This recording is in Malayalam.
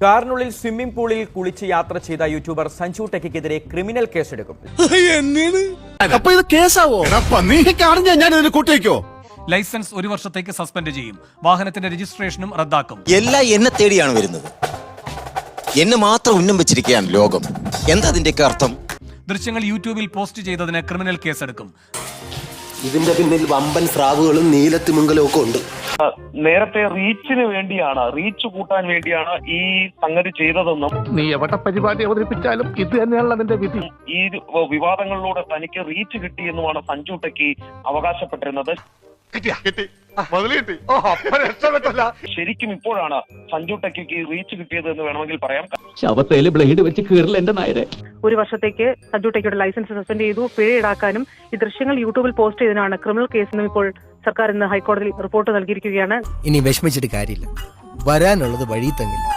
കാറിനുള്ളിൽ സ്വിമ്മിംഗ് പൂളിൽ കുളിച്ച് യാത്ര ചെയ്ത യൂട്യൂബർ സഞ്ജു ടെക്കിക്കെതിരെ ക്രിമിനൽ കേസെടുക്കും. ലൈസൻസ് 1 വർഷത്തേക്ക് സസ്പെൻഡ് ചെയ്യും. വാഹനത്തിന്റെ രജിസ്ട്രേഷനും റദ്ദാക്കും. എല്ലാം എന്നെ തേടിയാണ് വരുന്നത്. എന്നെ മാത്രം ഉന്നം വെച്ചിരിക്കുകയാണ് ലോകം. എന്താ അതിന്റെയൊക്കെ അർത്ഥം? ദൃശ്യങ്ങൾ യൂട്യൂബിൽ പോസ്റ്റ് ചെയ്തതിന് ക്രിമിനൽ കേസെടുക്കും. ഇതിന്റെ പിന്നിൽ വമ്പൻ സ്രാവുകളും നീലത്തിമിംഗലവും ഒക്കെ ഉണ്ട്. നേരത്തെ റീച്ച് കൂട്ടാൻ വേണ്ടിയാണ് ഈ സംഗതി ചെയ്തതെന്നും നീ എവിടെ പരിപാടി അവതരിപ്പിച്ചാലും ഇത് തന്നെയാണല്ലോ അതിന്റെ വിധി. ഈ വിവാദങ്ങളിലൂടെ തനിക്ക് റീച്ച് കിട്ടിയെന്നുമാണ് സഞ്ജു ടെക്കി അവകാശപ്പെട്ടിരുന്നത്. ശരിക്കും ഇപ്പോഴാണ് സഞ്ജു ടെക്കിക്ക് റീച്ച് കിട്ടിയത് എന്ന് വേണമെങ്കിൽ പറയാം. ശവത്തേല് ബ്ലേഡ് വെച്ച് കീറില്ല എന്റെ നായരെ. 1 വർഷത്തേക്ക് സഞ്ജു ടെക്കിയുടെ ലൈസൻസ് സസ്പെൻഡ് ചെയ്തു. പിഴ ഈടാക്കാനും ഈ ദൃശ്യങ്ങൾ യൂട്യൂബിൽ പോസ്റ്റ് ചെയ്തതിനാണ് ക്രിമിനൽ കേസെന്നും ഇപ്പോൾ സർക്കാർ ഇന്ന് ഹൈക്കോടതിയിൽ റിപ്പോർട്ട് നൽകിയിരിക്കുകയാണ്. ഇനി വിഷമിച്ചിട്ട് കാര്യമില്ല, വരാനുള്ളത് വഴി തങ്ങില്ല.